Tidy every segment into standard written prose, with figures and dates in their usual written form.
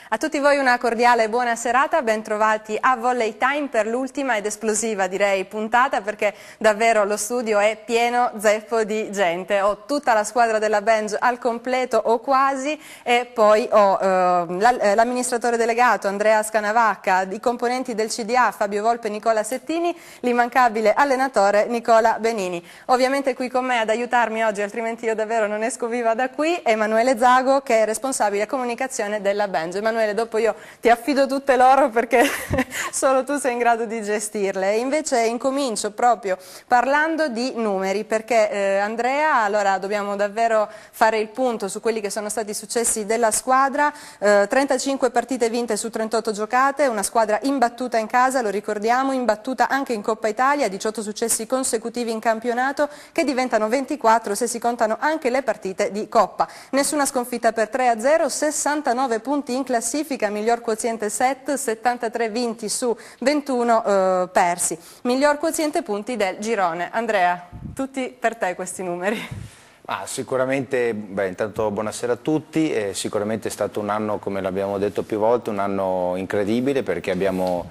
A tutti voi una cordiale buona serata, ben trovati a Volley Time per l'ultima ed esplosiva direi puntata, perché davvero lo studio è pieno zeppo di gente. Ho tutta la squadra della Benj al completo o quasi, e poi ho l'amministratore delegato Andrea Scanavacca, i componenti del CDA Fabio Volpe e Nicola Settini, l'immancabile allenatore Nicola Benini. Ovviamente qui con me ad aiutarmi oggi, altrimenti io davvero non esco viva da qui, Emanuele Zago, che è responsabile comunicazione della Benj. Emanuele, dopo io ti affido tutte loro perché solo tu sei in grado di gestirle. E invece incomincio proprio parlando di numeri, perché Andrea, allora dobbiamo davvero fare il punto su quelli che sono stati i successi della squadra. 35 partite vinte su 38 giocate, una squadra imbattuta in casa, lo ricordiamo, imbattuta anche in Coppa Italia, 18 successi consecutivi in campionato che diventano 24 se si contano anche le partite di Coppa. Nessuna sconfitta per 3-0, 69 punti in classifica, miglior quoziente set, 73 vinti su 21 persi, miglior quoziente punti del girone. Andrea, tutti per te questi numeri. Sicuramente, intanto buonasera a tutti, sicuramente è stato un anno, come l'abbiamo detto più volte, un anno incredibile, perché abbiamo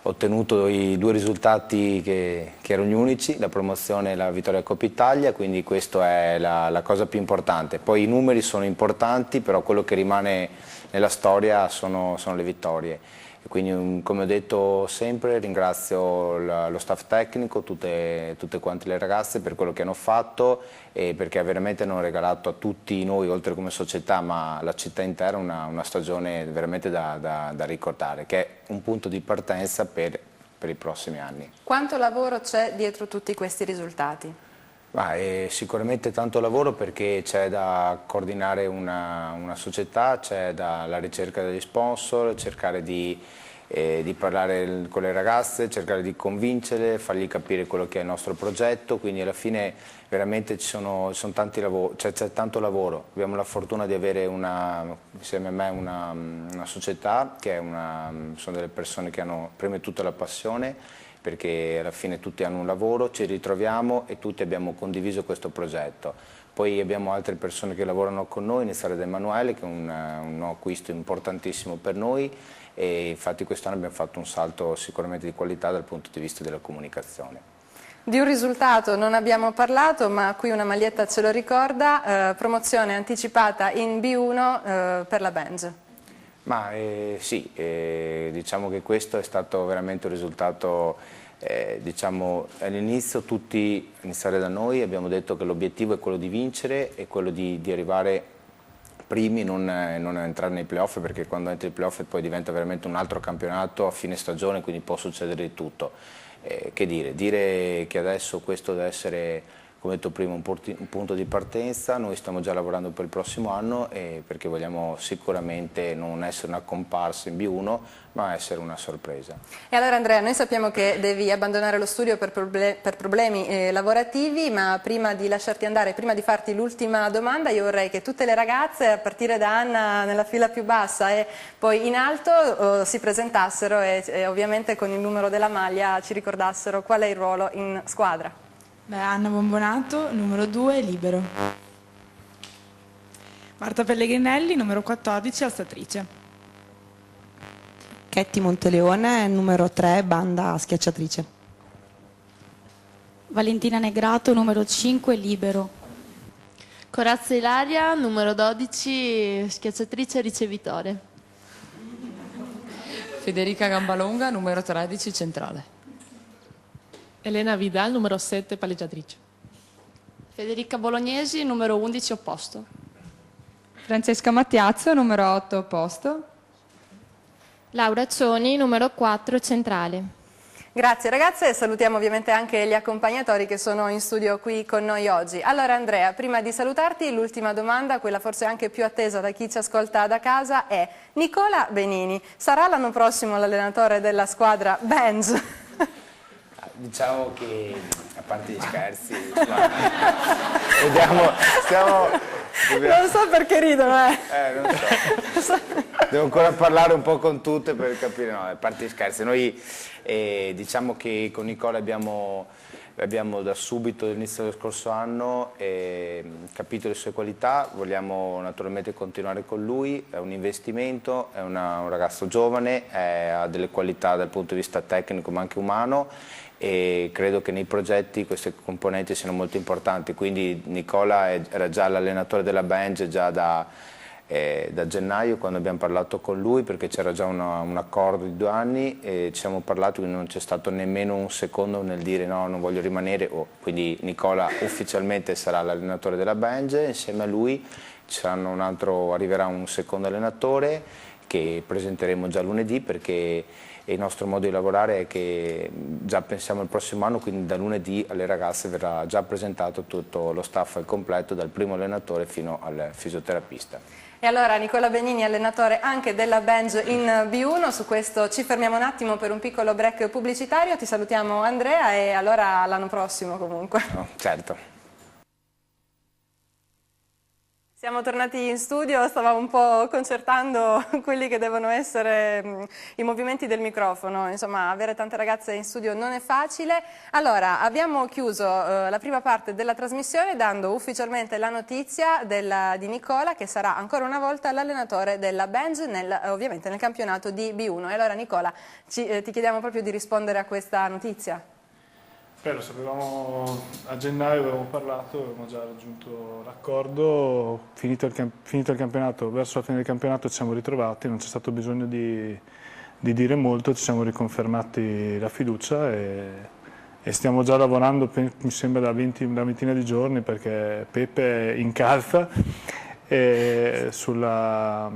ottenuto i due risultati che erano gli unici, la promozione e la vittoria a Coppa Italia, quindi questa è la cosa più importante. Poi i numeri sono importanti, però quello che rimane nella storia sono le vittorie. E quindi, come ho detto sempre, ringrazio lo staff tecnico, tutte quante le ragazze per quello che hanno fatto, e perché veramente hanno regalato a tutti noi, oltre come società, ma alla città intera, una stagione veramente da ricordare, che è un punto di partenza per i prossimi anni. Quanto lavoro c'è dietro tutti questi risultati? Sicuramente tanto lavoro, perché c'è da coordinare una società, c'è la ricerca degli sponsor, cercare di parlare con le ragazze, cercare di convincerle, fargli capire quello che è il nostro progetto, quindi alla fine veramente c'è tanto lavoro. Abbiamo la fortuna di avere insieme a me una società che sono delle persone che hanno prima di tutto la passione, perché alla fine tutti hanno un lavoro, ci ritroviamo e tutti abbiamo condiviso questo progetto. Poi abbiamo altre persone che lavorano con noi, iniziare da Emanuele, che è un acquisto importantissimo per noi, e infatti quest'anno abbiamo fatto un salto sicuramente di qualità dal punto di vista della comunicazione. Di un risultato non abbiamo parlato, ma qui una maglietta ce lo ricorda, promozione anticipata in B1 per la Benj. Sì, diciamo che questo è stato veramente un risultato, diciamo, all'inizio tutti iniziare da noi, abbiamo detto che l'obiettivo è quello di vincere e quello di arrivare primi, non entrare nei playoff, perché quando entri nei playoff poi diventa veramente un altro campionato a fine stagione, quindi può succedere di tutto. Che dire? Dire che adesso questo deve essere, come detto prima, un punto di partenza. Noi stiamo già lavorando per il prossimo anno, perché vogliamo sicuramente non essere una comparsa in B1, ma essere una sorpresa. E allora Andrea, noi sappiamo che devi abbandonare lo studio per problemi lavorativi, ma prima di lasciarti andare, prima di farti l'ultima domanda, io vorrei che tutte le ragazze, a partire da Anna nella fila più bassa e poi in alto, si presentassero e ovviamente con il numero della maglia ci ricordassero qual è il ruolo in squadra. Anna Bombonato, numero 2, libero. Marta Pellegrinelli, numero 14, alzatrice. Chetti Monteleone, numero 3, banda schiacciatrice. Valentina Negrato, numero 5, libero. Corazza Ilaria, numero 12, schiacciatrice ricevitore. Federica Gambalonga, numero 13, centrale. Elena Vidal, numero 7, palleggiatrice. Federica Bolognesi, numero 11, opposto. Francesca Mattiazzo, numero 8, opposto. Laura Cioni, numero 4, centrale. Grazie ragazze, e salutiamo ovviamente anche gli accompagnatori che sono in studio qui con noi oggi. Allora Andrea, prima di salutarti, l'ultima domanda, quella forse anche più attesa da chi ci ascolta da casa, è: Nicola Benini sarà l'anno prossimo l'allenatore della squadra Benj? Diciamo che, a parte gli scherzi, Non so perché ridono, non so. devo ancora parlare un po' con tutte per capire, no, a parte gli scherzi, noi diciamo che con Nicola abbiamo da subito, dall'inizio del scorso anno, capito le sue qualità, vogliamo naturalmente continuare con lui, è un investimento, è un ragazzo giovane, ha delle qualità dal punto di vista tecnico ma anche umano, e credo che nei progetti queste componenti siano molto importanti, quindi Nicola era già l'allenatore della Benj già da gennaio, quando abbiamo parlato con lui, perché c'era già un accordo di 2 anni e ci siamo parlati, quindi non c'è stato nemmeno un secondo nel dire no, non voglio rimanere, quindi Nicola ufficialmente sarà l'allenatore della Benj, insieme a lui arriverà un secondo allenatore che presenteremo già lunedì, perché il nostro modo di lavorare è che già pensiamo al prossimo anno, quindi da lunedì alle ragazze verrà già presentato tutto lo staff al completo, dal primo allenatore fino al fisioterapista. E allora Nicola Benigni, allenatore anche della Benj in B1, su questo ci fermiamo un attimo per un piccolo break pubblicitario, ti salutiamo Andrea e allora l'anno prossimo comunque. No, certo. Siamo tornati in studio, stavamo un po' concertando quelli che devono essere i movimenti del microfono, insomma avere tante ragazze in studio non è facile. Allora abbiamo chiuso la prima parte della trasmissione dando ufficialmente la notizia di Nicola, che sarà ancora una volta l'allenatore della Benj ovviamente nel campionato di B1. E allora Nicola ti chiediamo proprio di rispondere a questa notizia. Lo sapevamo a gennaio, avevamo parlato, avevamo già raggiunto l'accordo, finito il campionato, verso la fine del campionato ci siamo ritrovati, non c'è stato bisogno di dire molto, ci siamo riconfermati la fiducia e stiamo già lavorando, mi sembra, da una ventina di giorni, perché Pepe incalza sulla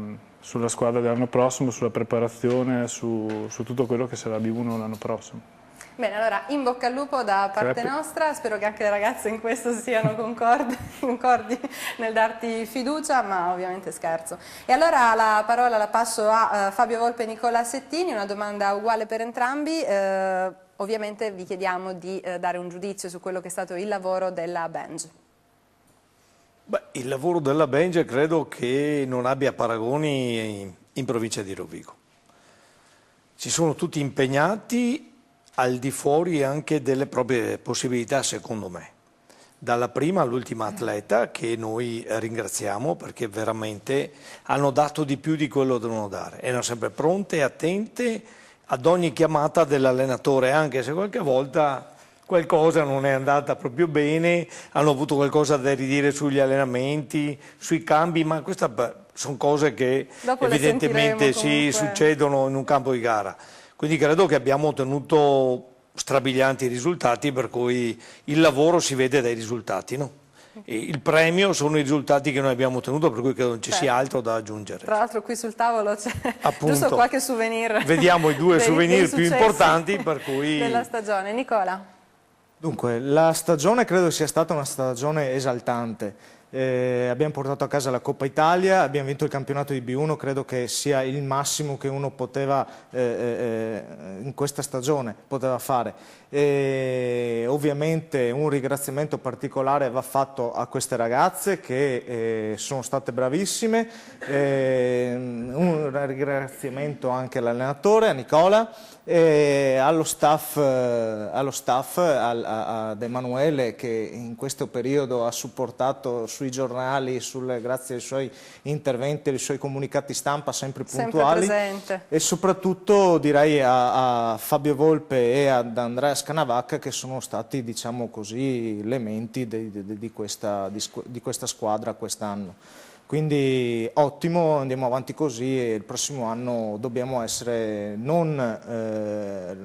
squadra dell'anno prossimo, sulla preparazione, su tutto quello che sarà B1 l'anno prossimo. Bene, allora in bocca al lupo da parte nostra, spero che anche le ragazze in questo siano concordi nel darti fiducia, ma ovviamente scherzo. E allora la parola la passo a Fabio Volpe e Nicola Settini, una domanda uguale per entrambi, ovviamente vi chiediamo di dare un giudizio su quello che è stato il lavoro della Benj. Il lavoro della Benj credo che non abbia paragoni in provincia di Rovigo. Ci sono tutti impegnati al di fuori anche delle proprie possibilità, secondo me. Dalla prima all'ultima atleta, che noi ringraziamo perché veramente hanno dato di più di quello che devono dare. Erano sempre pronte e attente ad ogni chiamata dell'allenatore, anche se qualche volta qualcosa non è andata proprio bene, hanno avuto qualcosa da ridire sugli allenamenti, sui cambi, ma queste sono cose che dopo evidentemente succedono in un campo di gara. Quindi credo che abbiamo ottenuto strabilianti risultati, per cui il lavoro si vede dai risultati, no? E il premio sono i risultati che noi abbiamo ottenuto, per cui credo non ci sia altro da aggiungere. Tra l'altro qui sul tavolo c'è giusto qualche souvenir. Vediamo i 2 souvenir più importanti, per cui... della stagione. Nicola? Dunque, la stagione credo sia stata una stagione esaltante. Abbiamo portato a casa la Coppa Italia, abbiamo vinto il campionato di B1, credo che sia il massimo che uno poteva in questa stagione poteva fare. Ovviamente un ringraziamento particolare va fatto a queste ragazze che sono state bravissime, un ringraziamento anche all'allenatore, a Nicola, e allo staff, ad Emanuele, che in questo periodo ha supportato sui giornali, grazie ai suoi interventi, ai suoi comunicati stampa sempre puntuali, e soprattutto direi a Fabio Volpe e ad Andrea Scanavacca, che sono stati, diciamo così, le menti di questa squadra quest'anno. Quindi ottimo, andiamo avanti così e il prossimo anno dobbiamo essere non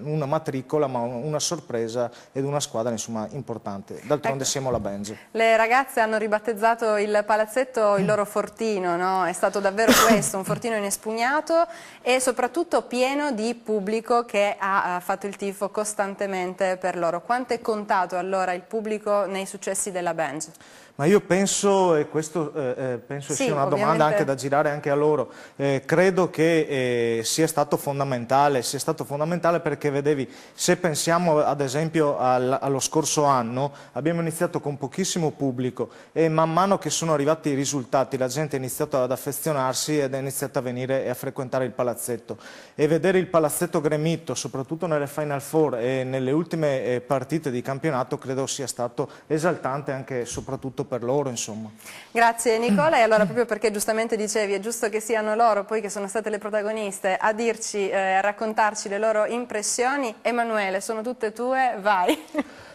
una matricola ma una sorpresa ed una squadra insomma importante. D'altronde siamo la Benj. Le ragazze hanno ribattezzato il palazzetto il loro fortino, no? È stato davvero questo, un fortino inespugnato e soprattutto pieno di pubblico che ha fatto il tifo costantemente per loro. Quanto è contato allora il pubblico nei successi della Benj? Ma io penso, e questo penso penso sia una domanda anche da girare anche a loro. Credo che sia stato fondamentale perché vedevi, se pensiamo ad esempio allo scorso anno, abbiamo iniziato con pochissimo pubblico e man mano che sono arrivati i risultati la gente ha iniziato ad affezionarsi ed è iniziata a venire e a frequentare il palazzetto. E vedere il palazzetto gremito, soprattutto nelle Final Four e nelle ultime partite di campionato, credo sia stato esaltante anche e soprattutto per loro, insomma. Grazie Nicola, e allora proprio perché giustamente dicevi è giusto che siano loro poi che sono state le protagoniste a dirci, a raccontarci le loro impressioni. Emanuele, sono tutte tue, vai.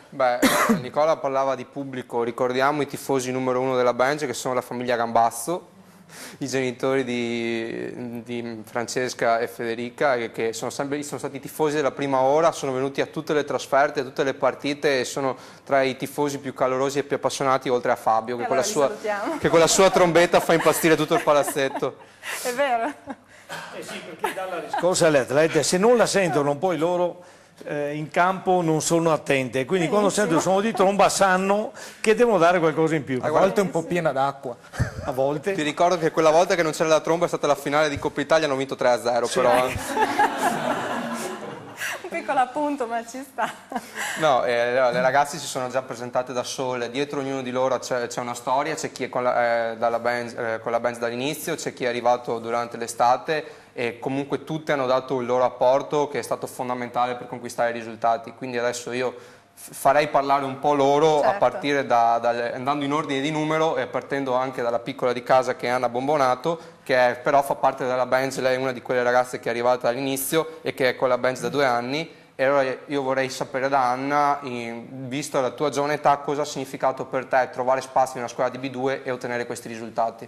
Beh, Nicola parlava di pubblico, ricordiamo i tifosi numero 1 della Benj che sono la famiglia Gambazzo, i genitori di Francesca e Federica, che sono stati tifosi della prima ora, sono venuti a tutte le trasferte, a tutte le partite e sono tra i tifosi più calorosi e più appassionati, oltre a Fabio, che, che con la sua trombetta fa impazzire tutto il palazzetto. È vero? Sì, perché dalla riscossa alle atlete, se non la sentono poi loro in campo non sono attente, quindi quando sentono il suono di tromba sanno che devono dare qualcosa in più. A volte è un po' piena d'acqua. A volte. Ti ricordo che quella volta che non c'era la tromba è stata la finale di Coppa Italia, hanno vinto 3-0 sì, però. Un piccolo appunto, ma ci sta. No, le ragazze si sono già presentate da sole, dietro ognuno di loro c'è una storia, c'è chi è con la band dall'inizio, c'è chi è arrivato durante l'estate e comunque tutte hanno dato il loro apporto che è stato fondamentale per conquistare i risultati, quindi adesso io farei parlare un po' loro, certo, a partire andando in ordine di numero e partendo anche dalla piccola di casa che è Anna Bombonato, che però fa parte della band, lei è una di quelle ragazze che è arrivata all'inizio e che è con la band da 2 anni. E allora io vorrei sapere da Anna, visto la tua giovane età, cosa ha significato per te trovare spazio in una squadra di B2 e ottenere questi risultati?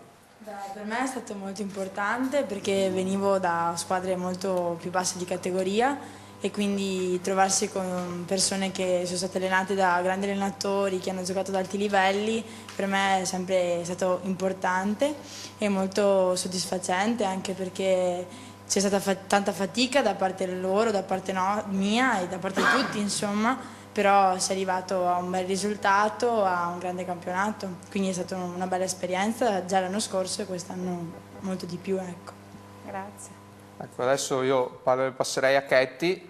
Per me è stato molto importante perché venivo da squadre molto più basse di categoria e quindi trovarsi con persone che sono state allenate da grandi allenatori, che hanno giocato ad alti livelli, per me è sempre stato importante e molto soddisfacente, anche perché c'è stata tanta fatica da parte loro, da parte mia e da parte di tutti, insomma, però si è arrivato a un bel risultato, a un grande campionato, quindi è stata una bella esperienza già l'anno scorso e quest'anno molto di più, ecco. Grazie. Ecco, adesso io passerei a Ketty,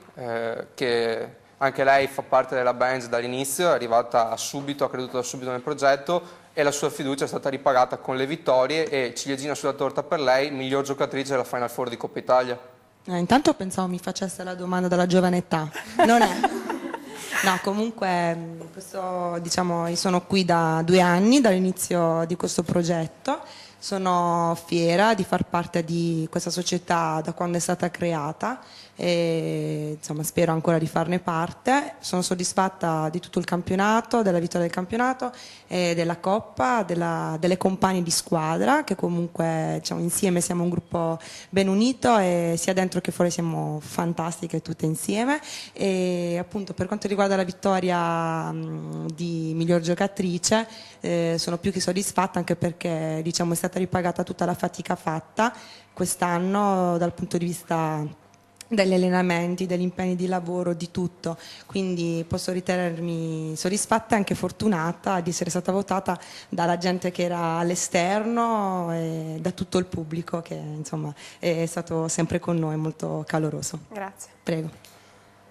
che anche lei fa parte della band dall'inizio, è arrivata subito, ha creduto da subito nel progetto e la sua fiducia è stata ripagata con le vittorie e ciliegina sulla torta per lei, miglior giocatrice della Final Four di Coppa Italia. Intanto pensavo mi facesse la domanda della giovane età, non è? No, comunque diciamo, io sono qui da 2 anni, dall'inizio di questo progetto. Sono fiera di far parte di questa società da quando è stata creata e insomma, spero ancora di farne parte. Sono soddisfatta di tutto il campionato, della vittoria del campionato e della Coppa, delle compagne di squadra che comunque diciamo, insieme siamo un gruppo ben unito e sia dentro che fuori siamo fantastiche tutte insieme. E appunto per quanto riguarda la vittoria di miglior giocatrice sono più che soddisfatta, anche perché diciamo, è stata ripagata tutta la fatica fatta quest'anno dal punto di vista degli allenamenti, degli impegni di lavoro, di tutto, quindi posso ritenermi soddisfatta e anche fortunata di essere stata votata dalla gente che era all'esterno e da tutto il pubblico che insomma è stato sempre con noi, molto caloroso. Grazie. Prego.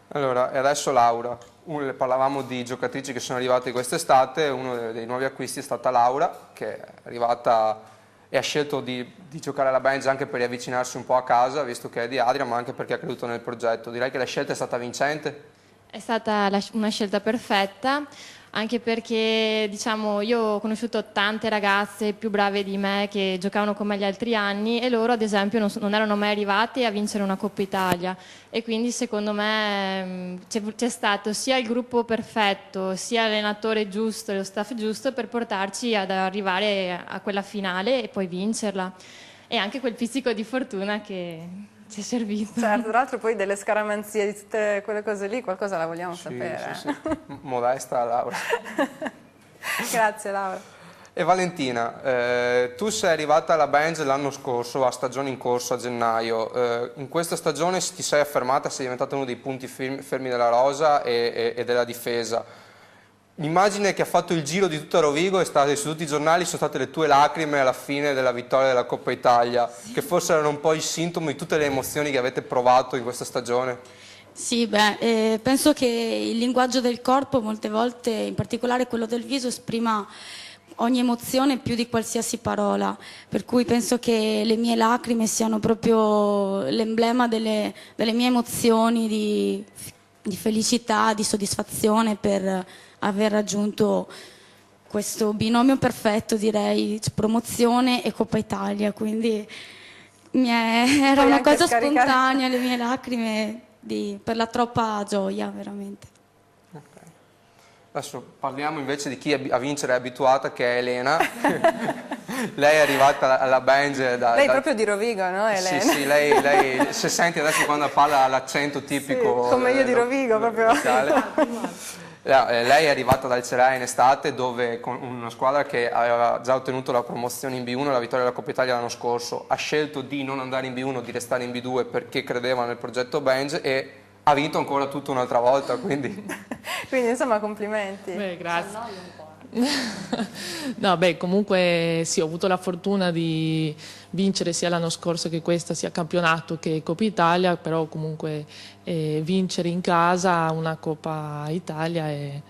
Allora, e adesso Laura. Parlavamo di giocatrici che sono arrivate quest'estate, uno dei nuovi acquisti è stata Laura, che è arrivata e ha scelto di giocare alla Benj anche per riavvicinarsi un po' a casa, visto che è di Adria, ma anche perché ha creduto nel progetto. Direi che la scelta è stata vincente? È stata una scelta perfetta, anche perché diciamo, io ho conosciuto tante ragazze più brave di me che giocavano con me gli altri anni e loro ad esempio non erano mai arrivate a vincere una Coppa Italia e quindi secondo me c'è stato sia il gruppo perfetto, sia l'allenatore giusto e lo staff giusto per portarci ad arrivare a quella finale e poi vincerla, e anche quel pizzico di fortuna che ci è servito. Certo, tra l'altro poi delle scaramanzie, di tutte quelle cose lì, qualcosa la vogliamo sapere. Sì. Modesta Laura. Grazie Laura. E Valentina, tu sei arrivata alla Benj l'anno scorso, a stagione in corso a gennaio. In questa stagione ti sei affermata, sei diventata uno dei punti fermi della rosa e della difesa. l'immagine che ha fatto il giro di tutta Rovigo su tutti i giornali sono state le tue lacrime alla fine della vittoria della Coppa Italia, che forse erano un po' il sintomo di tutte le emozioni che avete provato in questa stagione. Sì, penso che il linguaggio del corpo molte volte, in particolare quello del viso, esprima ogni emozione più di qualsiasi parola, per cui penso che le mie lacrime siano proprio l'emblema delle mie emozioni di felicità, di soddisfazione per aver raggiunto questo binomio perfetto, direi, promozione e Coppa Italia, quindi era una cosa spontanea, le mie lacrime per la troppa gioia, veramente. Adesso parliamo invece di chi a vincere è abituata, che è Elena. Lei è arrivata alla Benj lei è proprio di Rovigo, no Elena? Sì, lei se senti adesso quando parla ha l'accento tipico. Sì, come io di Rovigo proprio. Lei è arrivata dal Cerea in estate, dove con una squadra che aveva già ottenuto la promozione in B1 e la vittoria della Coppa Italia l'anno scorso, ha scelto di non andare in B1, di restare in B2 perché credeva nel progetto Benj e ha vinto ancora tutto un'altra volta, quindi insomma complimenti. Beh, grazie. No, comunque sì, ho avuto la fortuna di vincere sia l'anno scorso che questa, sia campionato che Coppa Italia, però comunque vincere in casa una Coppa Italia è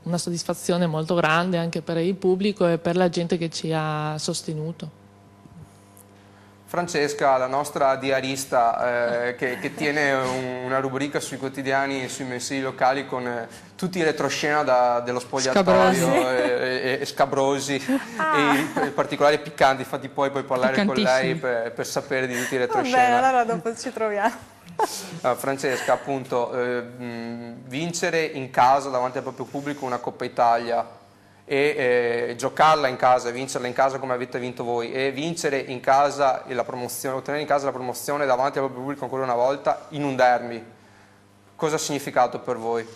una soddisfazione molto grande anche per il pubblico e per la gente che ci ha sostenuto. Francesca, la nostra diarista che tiene una rubrica sui quotidiani e sui mensili locali con tutti i retroscena dello spogliatoio e scabrosi e particolari piccanti, infatti poi puoi parlare con lei per sapere di tutti i retroscena. Vabbè, allora dopo ci troviamo. Francesca, appunto, vincere in casa davanti al proprio pubblico una Coppa Italia e giocarla in casa e vincerla in casa come avete vinto voi e vincere in casa la promozione, ottenere in casa la promozione davanti al proprio pubblico ancora una volta in un derby, cosa ha significato per voi?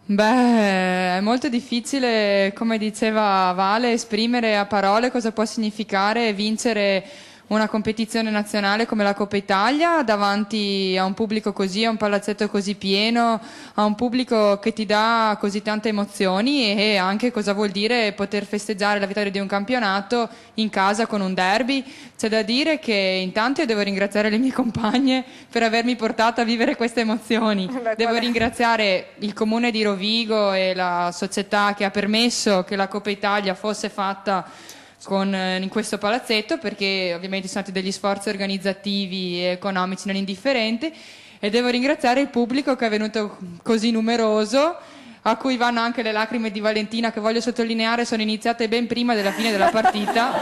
È molto difficile, come diceva Vale, esprimere a parole cosa può significare vincere una competizione nazionale come la Coppa Italia davanti a un pubblico così, a un palazzetto così pieno, a un pubblico che ti dà così tante emozioni e anche cosa vuol dire poter festeggiare la vittoria di un campionato in casa con un derby. C'è da dire che intanto io devo ringraziare le mie compagne per avermi portato a vivere queste emozioni. Devo ringraziare il comune di Rovigo e la società che ha permesso che la Coppa Italia fosse fatta in questo palazzetto, perché ovviamente sono stati degli sforzi organizzativi e economici non indifferenti, e devo ringraziare il pubblico che è venuto così numeroso, a cui vanno anche le lacrime di Valentina, che voglio sottolineare sono iniziate ben prima della fine della partita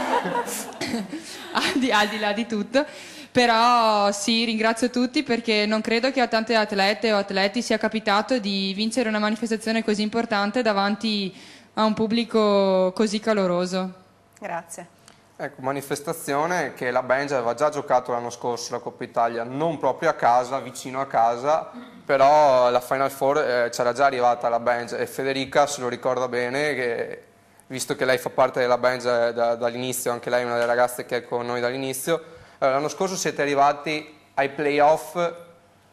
al di là di tutto. Però sì, ringrazio tutti, perché non credo che a tante atlete o atleti sia capitato di vincere una manifestazione così importante davanti a un pubblico così caloroso. Grazie. Ecco, manifestazione che la Benj aveva già giocato l'anno scorso, la Coppa Italia, non proprio a casa, vicino a casa, però la Final Four c'era già arrivata la Benj e Federica se lo ricorda bene, visto che lei fa parte della Benj dall'inizio, anche lei è una delle ragazze che è con noi dall'inizio. L'anno scorso siete arrivati ai playoff,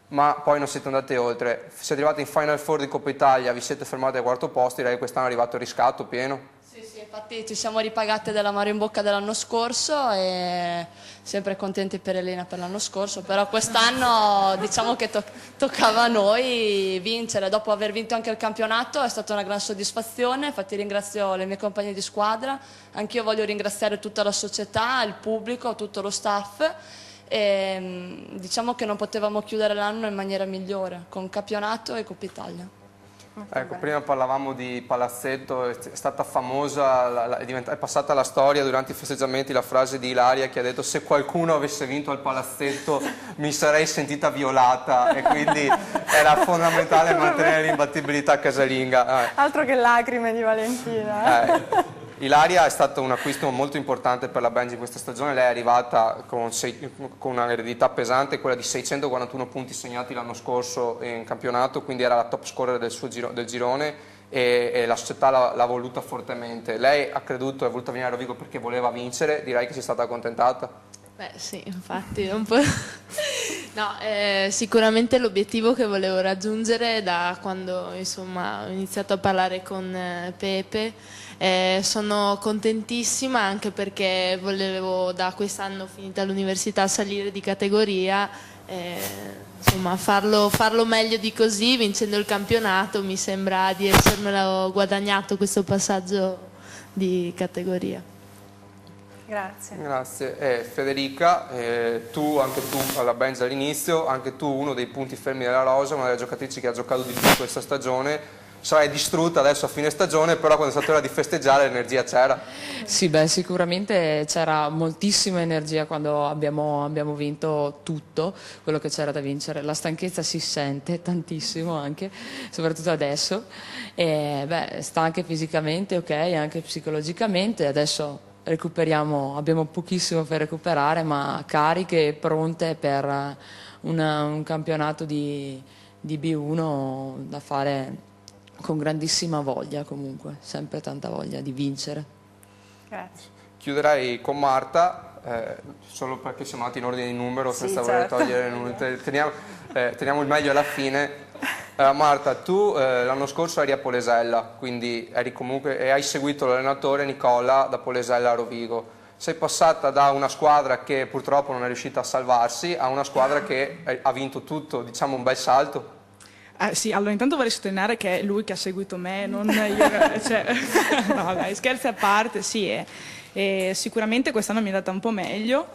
ma poi non siete andati oltre. Siete arrivati in Final Four di Coppa Italia, vi siete fermati al quarto posto, direi che quest'anno è arrivato il riscatto pieno. Sì, infatti ci siamo ripagate dell'amaro in bocca dell'anno scorso e sempre contenti per Elena per l'anno scorso, però quest'anno diciamo che toccava a noi vincere. Dopo aver vinto anche il campionato è stata una gran soddisfazione, infatti ringrazio le mie compagne di squadra, anch'io voglio ringraziare tutta la società, il pubblico, tutto lo staff e diciamo che non potevamo chiudere l'anno in maniera migliore con campionato e Coppa Italia. Ecco, prima parlavamo di palazzetto, è stata famosa, è passata alla storia durante i festeggiamenti la frase di Ilaria che ha detto: se qualcuno avesse vinto al palazzetto mi sarei sentita violata, e quindi era fondamentale mantenere l'imbattibilità casalinga. Altro che lacrime di Valentina. Ilaria è stato un acquisto molto importante per la Benj in questa stagione. Lei è arrivata con una eredità pesante, quella di 641 punti segnati l'anno scorso in campionato, quindi era la top scorer del girone e la società l'ha voluta fortemente. Lei ha creduto e è voluta venire a Rovigo perché voleva vincere, direi che si è stata accontentata. Beh sì, infatti un po'... No, sicuramente l'obiettivo che volevo raggiungere da quando insomma, ho iniziato a parlare con Pepe. Sono contentissima anche perché volevo da quest'anno finita l'università salire di categoria, insomma farlo meglio di così, vincendo il campionato mi sembra di essermelo guadagnato questo passaggio di categoria. Grazie. Grazie. Federica, anche tu alla Benz all'inizio, anche tu uno dei punti fermi della rosa, una delle giocatrici che ha giocato di più questa stagione, sarai distrutta adesso a fine stagione, però quando è stata ora di festeggiare l'energia c'era. Sì, beh, sicuramente c'era moltissima energia quando abbiamo vinto tutto quello che c'era da vincere. La stanchezza si sente tantissimo anche, soprattutto adesso, e beh, stanche fisicamente, ok, anche psicologicamente. Adesso recuperiamo, abbiamo pochissimo per recuperare, ma cariche e pronte per un campionato di B1 da fare con grandissima voglia, comunque, sempre tanta voglia di vincere. Grazie. Chiuderei con Marta, solo perché siamo andati in ordine di numero, sì, senza certo. voler togliere, teniamo il meglio alla fine. Marta, tu l'anno scorso eri a Polesella, quindi eri comunque, e hai seguito l'allenatore Nicola da Polesella a Rovigo. Sei passata da una squadra che purtroppo non è riuscita a salvarsi a una squadra che ha vinto tutto, diciamo un bel salto. Sì, allora intanto vorrei sottolineare che è lui che ha seguito me, non io, cioè, no dai, scherzi a parte, sì, e sicuramente quest'anno mi è andata un po' meglio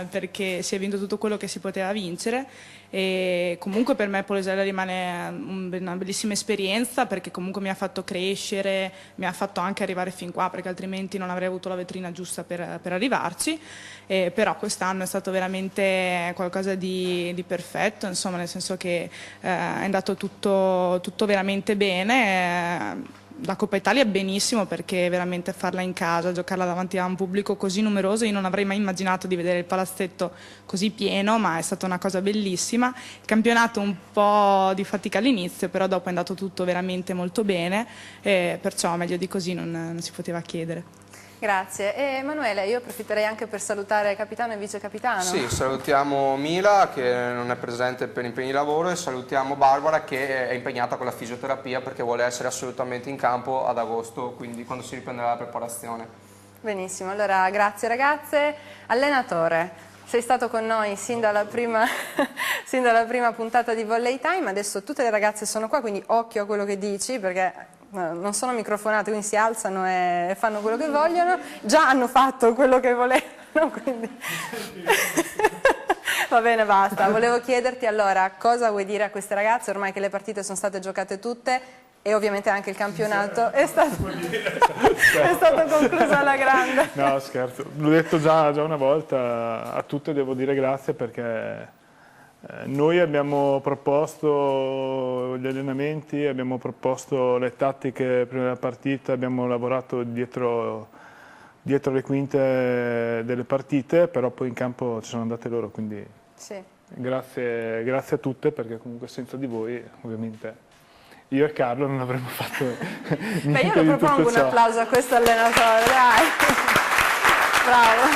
perché si è vinto tutto quello che si poteva vincere, e comunque per me Polesella rimane una bellissima esperienza perché comunque mi ha fatto crescere, mi ha fatto anche arrivare fin qua, perché altrimenti non avrei avuto la vetrina giusta per arrivarci, però quest'anno è stato veramente qualcosa di perfetto, insomma, nel senso che è andato tutto veramente bene. La Coppa Italia benissimo, perché veramente farla in casa, giocarla davanti a un pubblico così numeroso, io non avrei mai immaginato di vedere il palazzetto così pieno, ma è stata una cosa bellissima. Il campionato un po' di fatica all'inizio, però dopo è andato tutto veramente molto bene, perciò meglio di così non si poteva chiedere. Grazie. E Emanuele, io approfitterei anche per salutare capitano e vice capitano. Sì, salutiamo Mila che non è presente per impegni di lavoro, e salutiamo Barbara che è impegnata con la fisioterapia perché vuole essere assolutamente in campo ad agosto, quindi quando si riprenderà la preparazione. Benissimo, allora grazie ragazze. Allenatore, sei stato con noi sin dalla prima puntata di Volley Time, adesso tutte le ragazze sono qua, quindi occhio a quello che dici perché non sono microfonate, quindi si alzano e fanno quello che vogliono, già hanno fatto quello che volevano, quindi va bene, basta. Volevo chiederti allora cosa vuoi dire a queste ragazze ormai che le partite sono state giocate tutte e ovviamente anche il campionato è stato concluso alla grande. No, scherzo, l'ho detto già una volta, a tutte devo dire grazie perché noi abbiamo proposto gli allenamenti, abbiamo proposto le tattiche prima della partita, abbiamo lavorato dietro le quinte delle partite, però poi in campo ci sono andate loro, quindi sì. grazie a tutte perché comunque senza di voi ovviamente io e Carlo non avremmo fatto niente. Beh, io lo propongo un applauso a questo allenatore, dai, bravo.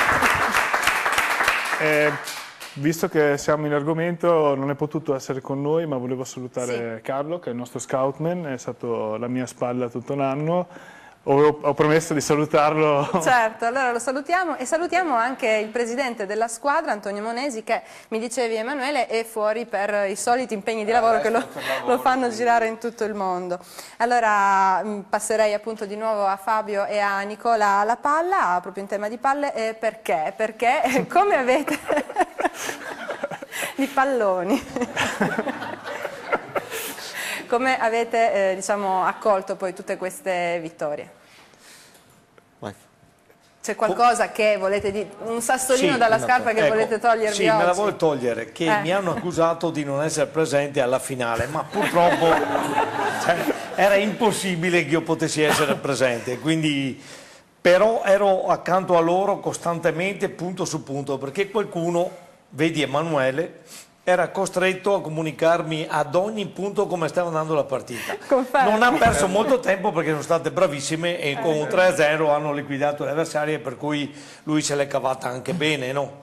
Visto che siamo in argomento, non è potuto essere con noi, ma volevo salutare Carlo, che è il nostro scoutman, è stato alla mia spalla tutto l'anno. Ho promesso di salutarlo. Certo, allora lo salutiamo e salutiamo anche il presidente della squadra, Antonio Monesi, che mi dicevi Emanuele è fuori per i soliti impegni di lavoro che lo fanno girare in tutto il mondo. Allora passerei appunto di nuovo a Fabio e a Nicola la palla, proprio in tema di palle, perché? Perché come avete di palloni. Come avete diciamo, accolto poi tutte queste vittorie? C'è qualcosa che volete dire? Un sassolino dalla scarpa che volete togliervi oggi? Sì, me la voglio togliere, che mi hanno accusato di non essere presente alla finale, ma purtroppo era impossibile che io potessi essere presente, quindi però ero accanto a loro costantemente, punto su punto, perché qualcuno, vedi Emanuele, era costretto a comunicarmi ad ogni punto come stava andando la partita. Confermo. Non ha perso molto tempo perché sono state bravissime e con un 3-0 hanno liquidato le avversarie, per cui lui se l'è cavata anche bene, no?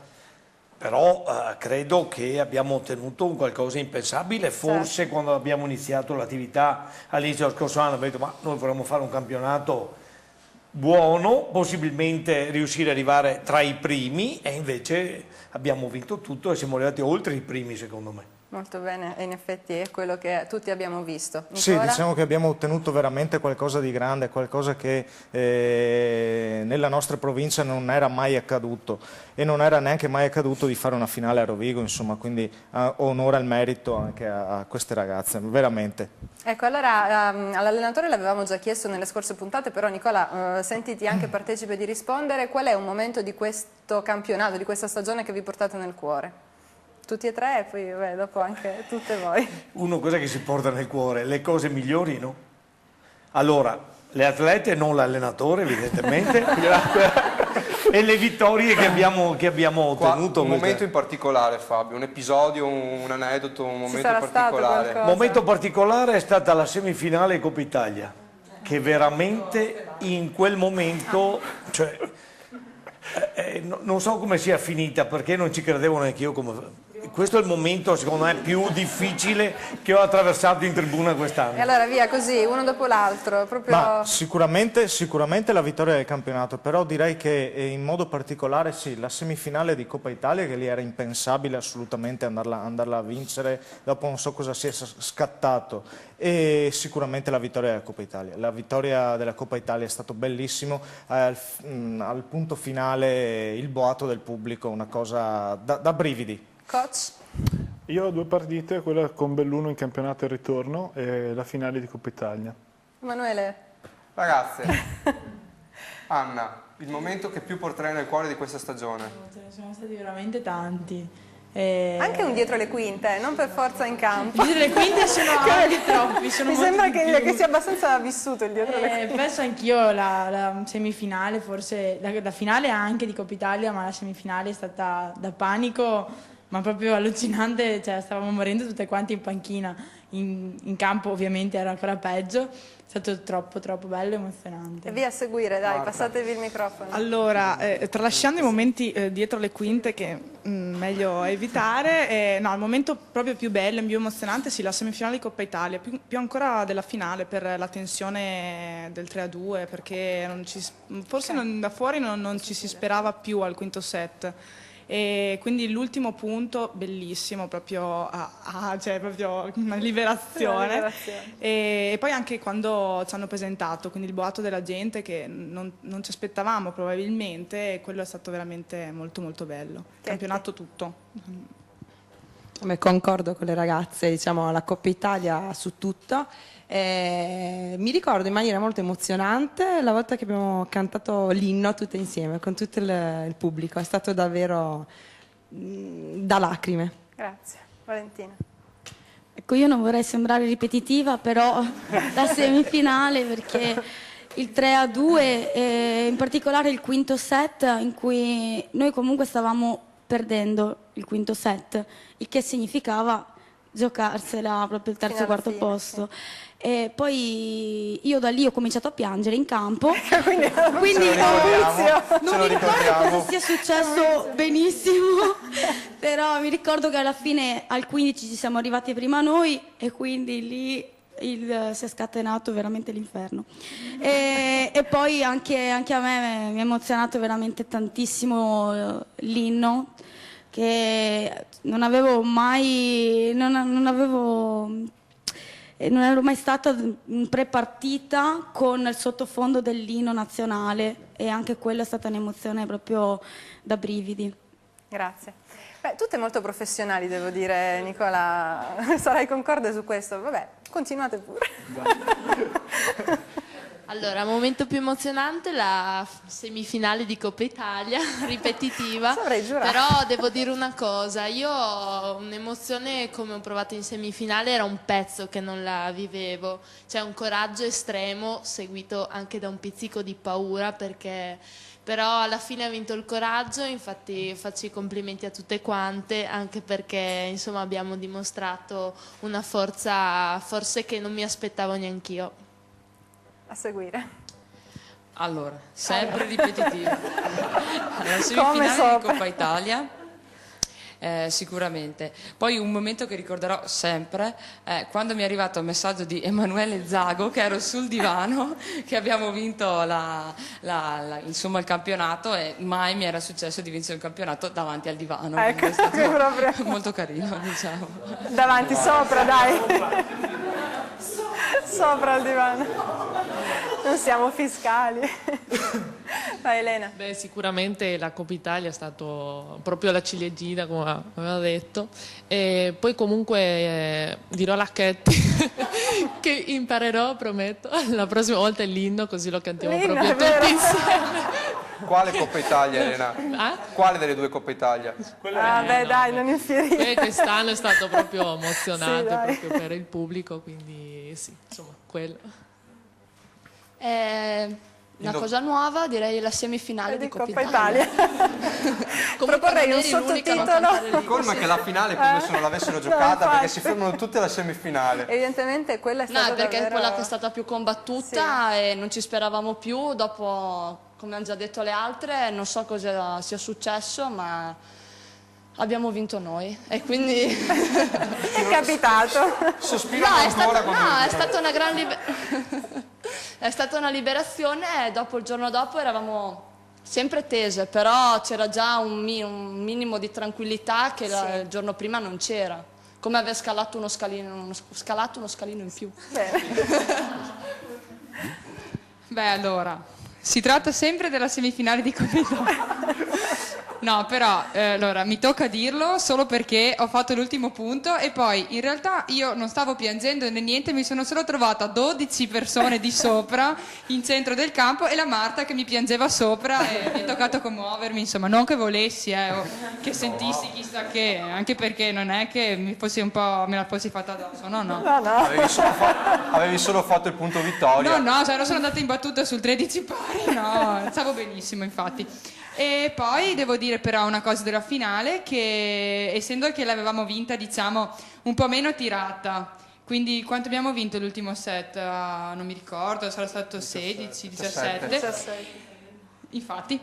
però credo che abbiamo ottenuto un qualcosa di impensabile. Forse quando abbiamo iniziato l'attività all'inizio dello scorso anno abbiamo detto ma noi vorremmo fare un campionato buono, possibilmente riuscire ad arrivare tra i primi, e invece abbiamo vinto tutto e siamo arrivati oltre i primi, secondo me. Molto bene, e in effetti è quello che tutti abbiamo visto. Nicola? Sì, diciamo che abbiamo ottenuto veramente qualcosa di grande, qualcosa che nella nostra provincia non era mai accaduto, e non era neanche mai accaduto di fare una finale a Rovigo, insomma, quindi onore al merito anche a queste ragazze, veramente. Ecco, allora all'allenatore l'avevamo già chiesto nelle scorse puntate, però Nicola, sentiti anche partecipe di rispondere, qual è un momento di questo campionato, di questa stagione che vi portate nel cuore? Tutti e tre, e poi dopo anche tutte voi. Uno cosa che si porta nel cuore? Le cose migliori, no? Allora, le atlete, non l'allenatore, evidentemente, e le vittorie che abbiamo ottenuto. Un momento in particolare, Fabio, un episodio, un aneddoto, un momento particolare. Il momento particolare è stata la semifinale Coppa Italia, che veramente in quel momento, cioè, non so come sia finita, perché non ci credevo neanche io. Questo è il momento, secondo me, più difficile che ho attraversato in tribuna quest'anno. E allora via così, uno dopo l'altro. Ma sicuramente la vittoria del campionato, però direi che in modo particolare sì, la semifinale di Coppa Italia, che lì era impensabile assolutamente andarla a vincere, dopo non so cosa sia scattato, e sicuramente la vittoria della Coppa Italia. La vittoria della Coppa Italia è stato bellissimo, al punto finale il boato del pubblico, una cosa da brividi. Coach? Io ho 2 partite, quella con Belluno in campionato e ritorno e la finale di Coppa Italia. Emanuele? Ragazze, Anna, il momento che più porterei nel cuore di questa stagione? Ce ne sono stati veramente tanti. Anche un dietro le quinte, non per forza in campo. Dietro le quinte sono anche troppi. Mi sembra che sia abbastanza vissuto il dietro le quinte. Penso anch'io la semifinale, forse la finale anche di Coppa Italia, ma la semifinale è stata da panico, ma proprio allucinante, cioè stavamo morendo tutte quante in panchina, in campo ovviamente era ancora peggio, è stato troppo bello e emozionante. E via a seguire, dai, passatevi il microfono. Allora, tralasciando i momenti dietro le quinte che meglio evitare, no, il momento proprio più bello e più emozionante sì, la semifinale di Coppa Italia, più ancora della finale per la tensione del 3-2, perché forse da fuori non ci si sperava più al quinto set. E quindi l'ultimo punto bellissimo, proprio cioè proprio una liberazione. E poi anche quando ci hanno presentato, quindi il boato della gente che non ci aspettavamo probabilmente, e quello è stato veramente molto bello. Campionato tutto. Concordo con le ragazze, diciamo la Coppa Italia su tutto. Mi ricordo in maniera molto emozionante la volta che abbiamo cantato l'inno tutte insieme con tutto il pubblico, è stato davvero da lacrime. Grazie. Valentina? Ecco, io non vorrei sembrare ripetitiva, però la semifinale, perché il 3-2 in particolare il quinto set, in cui noi comunque stavamo perdendo il quinto set, il che significava giocarsela proprio il terzo o quarto posto. E poi io da lì ho cominciato a piangere in campo, quindi non mi ricordo cosa sia successo benissimo, però mi ricordo che alla fine al 15 ci siamo arrivati prima noi e quindi lì si è scatenato veramente l'inferno. E poi anche a me mi ha emozionato veramente tantissimo l'inno, che non ero mai stata in pre-partita con il sottofondo dell'inno nazionale, e anche quella è stata un'emozione proprio da brividi. Grazie. Beh, tutte molto professionali, devo dire, Nicola. Sarai concorde su questo? Vabbè, continuate pure. Allora, momento più emozionante, la semifinale di Coppa Italia, ripetitiva, però devo dire una cosa, io ho un'emozione come ho provato in semifinale, era un pezzo che non la vivevo, c'è un coraggio estremo seguito anche da un pizzico di paura, perché però alla fine ha vinto il coraggio, infatti faccio i complimenti a tutte quante, anche perché insomma abbiamo dimostrato una forza forse che non mi aspettavo neanch'io. A seguire. Allora, sempre ripetitiva. La semifinale di Coppa Italia sicuramente. Poi un momento che ricorderò sempre è quando mi è arrivato il messaggio di Emanuele Zago, che ero sul divano, che abbiamo vinto insomma, il campionato, e mai mi era successo di vincere il campionato davanti al divano. Ecco, è stato proprio molto carino, diciamo. Davanti, sopra, dai. Sopra il divano. Non siamo fiscali. Vai Elena. Beh, sicuramente la Coppa Italia è stato proprio la ciliegina, come aveva detto. E poi comunque dirò a Chetti che imparerò, prometto, la prossima volta l'inno, così lo cantiamo proprio tutti insieme. Quale Coppa Italia, Elena? Quale delle due Coppe Italia? Beh, dai, non infierire. Quest'anno è stato proprio emozionante, Sì, proprio per il pubblico, quindi sì, insomma, quello. Una cosa nuova, direi la semifinale di Coppa Italia. Proporrei un sottotitolo. Il colmo è che la finale come se non l'avessero giocata, perché si fermano tutte alla semifinale. Evidentemente quella è stata No, perché davvero... è quella che è stata più combattuta e non ci speravamo più. Dopo, come hanno già detto le altre, non so cosa sia successo, ma abbiamo vinto noi e quindi... È capitato. Sospiro ancora è stata una gran è stata una liberazione e dopo, il giorno dopo eravamo sempre tese, però c'era già un minimo di tranquillità che il giorno prima non c'era, come aver scalato uno scalino in più. Beh, allora, si tratta sempre della semifinale di Coppa Italia. No, però, allora, mi tocca dirlo solo perché ho fatto l'ultimo punto e poi in realtà io non stavo piangendo né niente, mi sono solo trovata 12 persone di sopra in centro del campo e la Marta che mi piangeva sopra e mi è toccato commuovermi, insomma, non che volessi o che sentissi chissà che, anche perché non è che mi fossi un po', me la fossi fatta addosso, no. Avevi solo fatto il punto vittoria. No, cioè non sono andata in battuta sul 13 pari, no, stavo benissimo infatti. E poi devo dire però una cosa della finale, che essendo che l'avevamo vinta diciamo un po' meno tirata, quindi quanto abbiamo vinto l'ultimo set? Non mi ricordo, sarà stato 16, 17. Infatti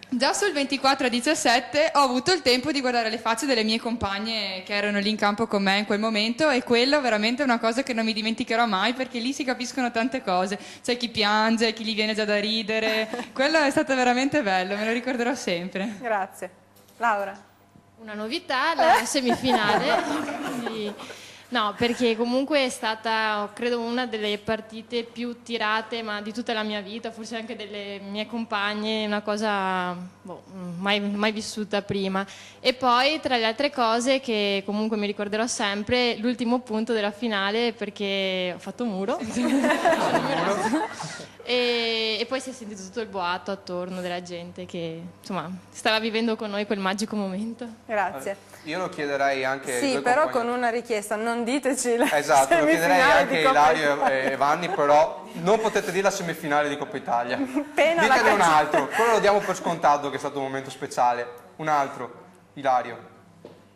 già sul 24-17 ho avuto il tempo di guardare le facce delle mie compagne che erano lì in campo con me in quel momento e quello veramente è una cosa che non mi dimenticherò mai perché lì si capiscono tante cose, c'è chi piange, chi gli viene già da ridere, quello è stato veramente bello, me lo ricorderò sempre. Grazie. Laura? Una novità, la semifinale, quindi... No, perché comunque è stata, credo, una delle partite più tirate ma di tutta la mia vita, forse anche delle mie compagne, una cosa mai vissuta prima. E poi, tra le altre cose che comunque mi ricorderò sempre, l'ultimo punto della finale, perché ho fatto muro. E poi si è sentito tutto il boato attorno della gente che insomma stava vivendo con noi quel magico momento. Grazie. Io lo chiederei anche sì, però con una richiesta, non diteci la esatto, lo chiederei anche a Ilario e Vanni, però non potete dire la semifinale di Coppa Italia. Ditene un altro, quello lo diamo per scontato che è stato un momento speciale. Un altro, Ilario.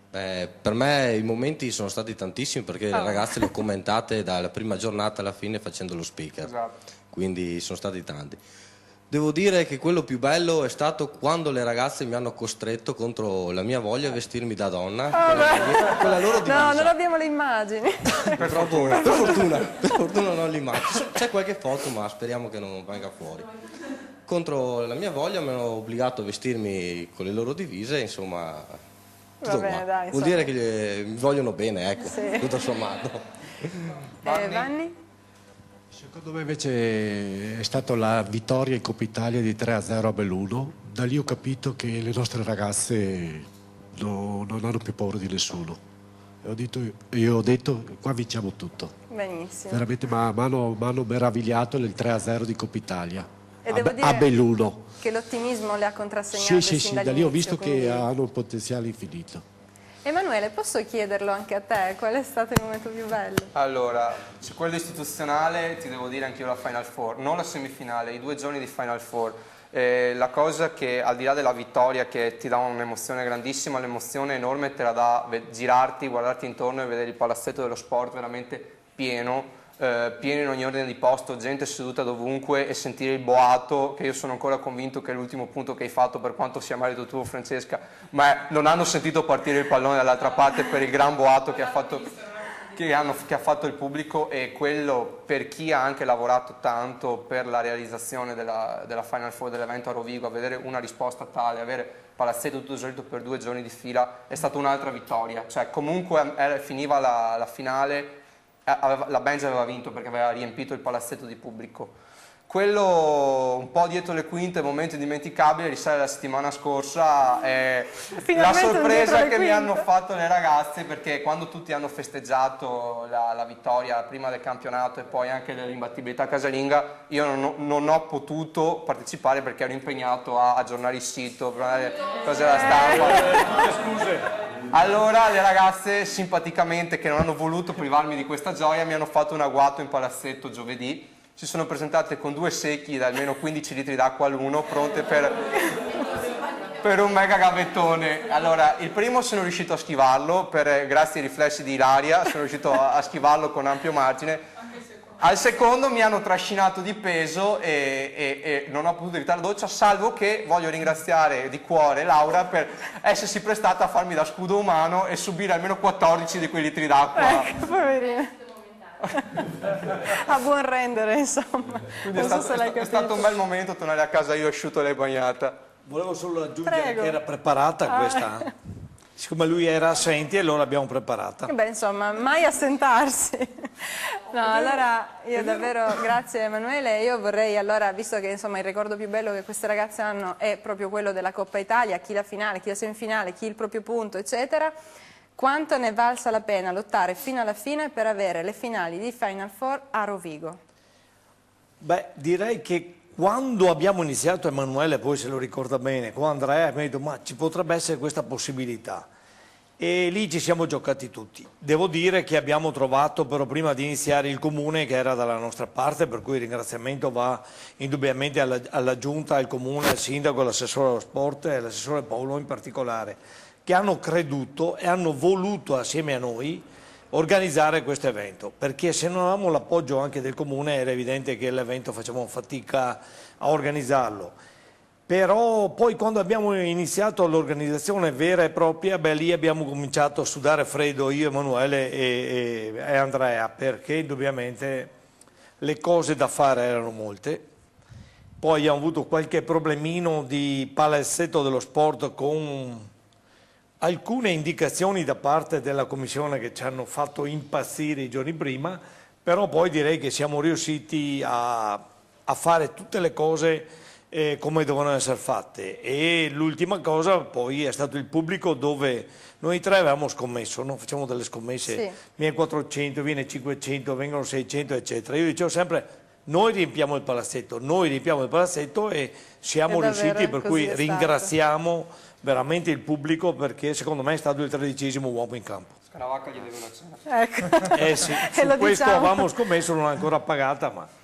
Per me i momenti sono stati tantissimi perché le ragazze le ho commentate dalla prima giornata alla fine facendo lo speaker. Esatto. Quindi sono stati tanti. Devo dire che quello più bello è stato quando le ragazze mi hanno costretto contro la mia voglia a vestirmi da donna con la loro divisa. No, non abbiamo le immagini. Per fortuna non ho le immagini. C'è qualche foto ma speriamo che non venga fuori. Contro la mia voglia mi hanno obbligato a vestirmi con le loro divise, insomma, tutto bene, dai, vuol dire che mi vogliono bene, ecco, sì. Tutto sommato. Vanni? Secondo me invece è stata la vittoria in Coppa Italia di 3-0 a Belluno. Da lì ho capito che le nostre ragazze non hanno più paura di nessuno. Io ho detto qua vinciamo tutto. Benissimo. Veramente mi hanno meravigliato il 3-0 di Coppa Italia e devo dire a Belluno. Che l'ottimismo le ha contrassegnato Sì, da lì ho visto che hanno un potenziale infinito. Emanuele, posso chiederlo anche a te? Qual è stato il momento più bello? Allora, su quello istituzionale ti devo dire anche io la Final Four, non la semifinale, i 2 giorni di Final Four. La cosa che al di là della vittoria che ti dà un'emozione grandissima, l'emozione enorme te la dà girarti, guardarti intorno e vedere il palazzetto dello sport veramente pieno, pieno in ogni ordine di posto, gente seduta dovunque e sentire il boato, che io sono ancora convinto che è l'ultimo punto che hai fatto, per quanto sia merito tuo Francesca, ma non hanno sentito partire il pallone dall'altra parte per il gran boato che ha fatto il pubblico, e quello, per chi ha anche lavorato tanto per la realizzazione della Final Four dell'evento a Rovigo, a vedere una risposta tale, avere palazzetto tutto esaurito per 2 giorni di fila, è stata un'altra vittoria. Cioè comunque finiva la finale, la Benji aveva vinto perché aveva riempito il palazzetto di pubblico. Quello un po' dietro le quinte, momento indimenticabile, risale la settimana scorsa, la sorpresa che mi hanno fatto le ragazze, perché quando tutti hanno festeggiato la vittoria prima del campionato e poi anche dell'imbattibilità casalinga, io non ho potuto partecipare perché ero impegnato a aggiornare il sito, cose della stampa. Scuse. Allora le ragazze simpaticamente, che non hanno voluto privarmi di questa gioia, mi hanno fatto un agguato in palazzetto giovedì. Si sono presentate con 2 secchi da almeno 15 litri d'acqua l'uno, pronte per un mega gavettone. Allora, il primo sono riuscito a schivarlo, grazie ai riflessi di Ilaria, sono riuscito a schivarlo con ampio margine. Al secondo mi hanno trascinato di peso e non ho potuto evitare la doccia, salvo che voglio ringraziare di cuore Laura per essersi prestata a farmi da scudo umano e subire almeno 14 di quei litri d'acqua. Ecco, poverina. A buon rendere, insomma. Quindi è stato un bel momento tornare a casa io asciutto e lei bagnata. Volevo solo aggiungere Prego. che era preparata questa. Siccome lui era assente, allora l'abbiamo preparata. Beh, insomma, mai assentarsi. No, allora io davvero, grazie Emanuele, io vorrei allora, visto che insomma il ricordo più bello che queste ragazze hanno è proprio quello della Coppa Italia, chi la finale, chi la semifinale, chi il proprio punto, eccetera, quanto ne è valsa la pena lottare fino alla fine per avere le finali di Final Four a Rovigo? Beh, direi che quando abbiamo iniziato, Emanuele poi se lo ricorda bene, con Andrea mi ha detto ma ci potrebbe essere questa possibilità, e lì ci siamo giocati tutti. Devo dire che abbiamo trovato però prima di iniziare il comune che era dalla nostra parte, per cui il ringraziamento va indubbiamente alla giunta, al comune, al sindaco, all'assessore allo sport e all'assessore Paolo in particolare, che hanno creduto e hanno voluto assieme a noi organizzare questo evento, perché se non avevamo l'appoggio anche del comune era evidente che l'evento facevamo fatica a organizzarlo. Però poi quando abbiamo iniziato l'organizzazione vera e propria, beh, lì abbiamo cominciato a sudare freddo io, Emanuele e Andrea, perché indubbiamente le cose da fare erano molte. Poi abbiamo avuto qualche problemino di palazzetto dello sport con alcune indicazioni da parte della commissione che ci hanno fatto impazzire i giorni prima, però poi direi che siamo riusciti a fare tutte le cose come dovevano essere fatte. E l'ultima cosa poi è stato il pubblico, dove noi 3 avevamo scommesso, no? Facciamo delle scommesse, sì. Viene 400, viene 500, vengono 600 eccetera. Io dicevo sempre noi riempiamo il palazzetto e siamo riusciti, per cui ringraziamo veramente il pubblico, perché secondo me è stato il 13° uomo in campo. Scaravacca gli deve una cena. Ecco. Sì, su questo avevamo scommesso, non è ancora pagata, ma...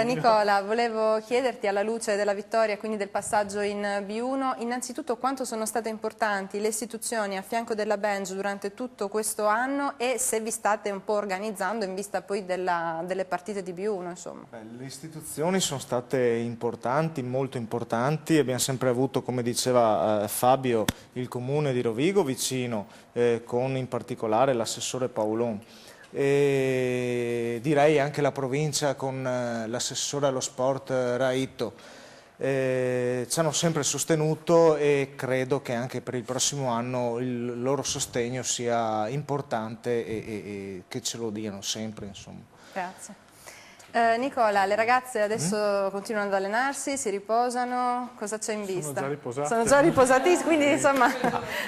Nicola, volevo chiederti, alla luce della vittoria, quindi del passaggio in B1, innanzitutto quanto sono state importanti le istituzioni a fianco della Benj durante tutto questo anno, e se vi state un po' organizzando in vista poi delle partite di B1, insomma. Le istituzioni sono state importanti, molto importanti. Abbiamo sempre avuto, come diceva Fabio, il comune di Rovigo vicino, con in particolare l'assessore Paolon. E direi anche la provincia con l'assessore allo sport Raito ci hanno sempre sostenuto, e credo che anche per il prossimo anno il loro sostegno sia importante e che ce lo diano sempre, insomma. Grazie. Nicola, le ragazze adesso continuano ad allenarsi, si riposano, cosa c'è in vista? Sono già riposate. Sono già riposatissime, quindi insomma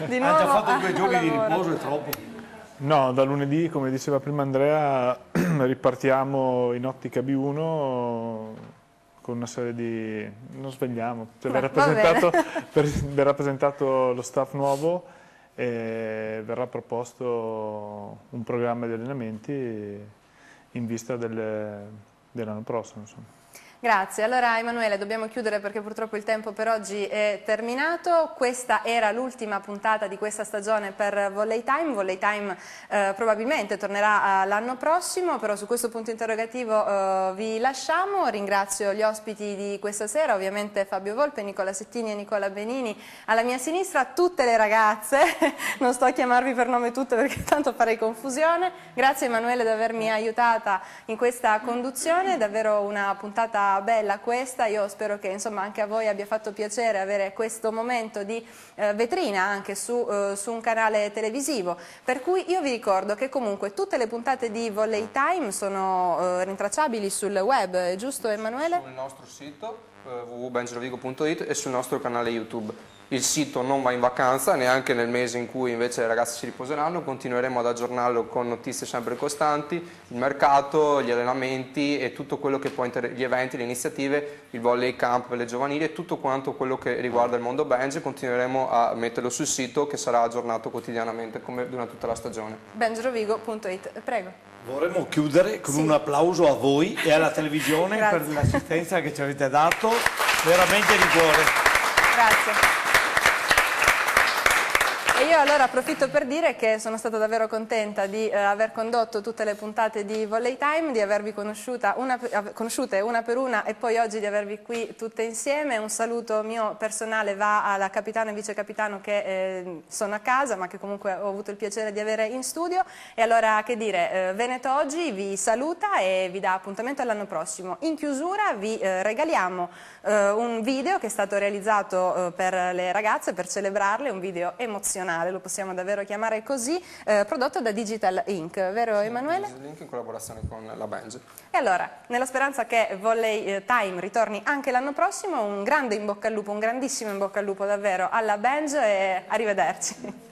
di nuovo... Ha già fatto 2 giorni di riposo, è troppo. No, da lunedì, come diceva prima Andrea, ripartiamo in ottica B1 con una serie di... non svegliamo, cioè verrà presentato lo staff nuovo e verrà proposto un programma di allenamenti in vista dell'anno prossimo, insomma. Grazie, allora Emanuele dobbiamo chiudere perché purtroppo il tempo per oggi è terminato. Questa era l'ultima puntata di questa stagione per Volley Time. Volley Time probabilmente tornerà l'anno prossimo, però su questo punto interrogativo vi lasciamo. Ringrazio gli ospiti di questa sera, ovviamente Fabio Volpe, Nicola Settini e Nicola Benini alla mia sinistra, tutte le ragazze, non sto a chiamarvi per nome tutte perché tanto farei confusione. Grazie Emanuele di avermi aiutata in questa conduzione, davvero una puntata bella questa. Io spero che insomma anche a voi abbia fatto piacere avere questo momento di vetrina anche su un canale televisivo, per cui io vi ricordo che comunque tutte le puntate di Volley Time sono rintracciabili sul web, giusto Emanuele? Sul nostro sito www.bengerovigo.it e sul nostro canale YouTube. Il sito non va in vacanza neanche nel mese in cui invece le ragazze si riposeranno, continueremo ad aggiornarlo con notizie sempre costanti, il mercato, gli allenamenti e tutto quello che può gli eventi, le iniziative, il volley camp per le giovanili e tutto quanto quello che riguarda il mondo Benj, continueremo a metterlo sul sito che sarà aggiornato quotidianamente come durante tutta la stagione. bengerovigo.it, prego. Vorremmo chiudere con un applauso a voi e alla televisione per l'assistenza che ci avete dato, veramente di cuore. Grazie. E io allora approfitto per dire che sono stata davvero contenta di aver condotto tutte le puntate di Volley Time, di avervi conosciute una per una e poi oggi di avervi qui tutte insieme. Un saluto mio personale va alla capitano e vice capitano che sono a casa ma che comunque ho avuto il piacere di avere in studio. E allora che dire, Veneto Oggi vi saluta e vi dà appuntamento all'anno prossimo. In chiusura vi regaliamo un video che è stato realizzato per le ragazze, per celebrarle, un video emozionante, lo possiamo davvero chiamare così, prodotto da Digital Inc., vero Emanuele? Digital Inc. in collaborazione con la Benj. E allora, nella speranza che Volley Time ritorni anche l'anno prossimo, un grande in bocca al lupo, un grandissimo in bocca al lupo davvero alla Benj e arrivederci.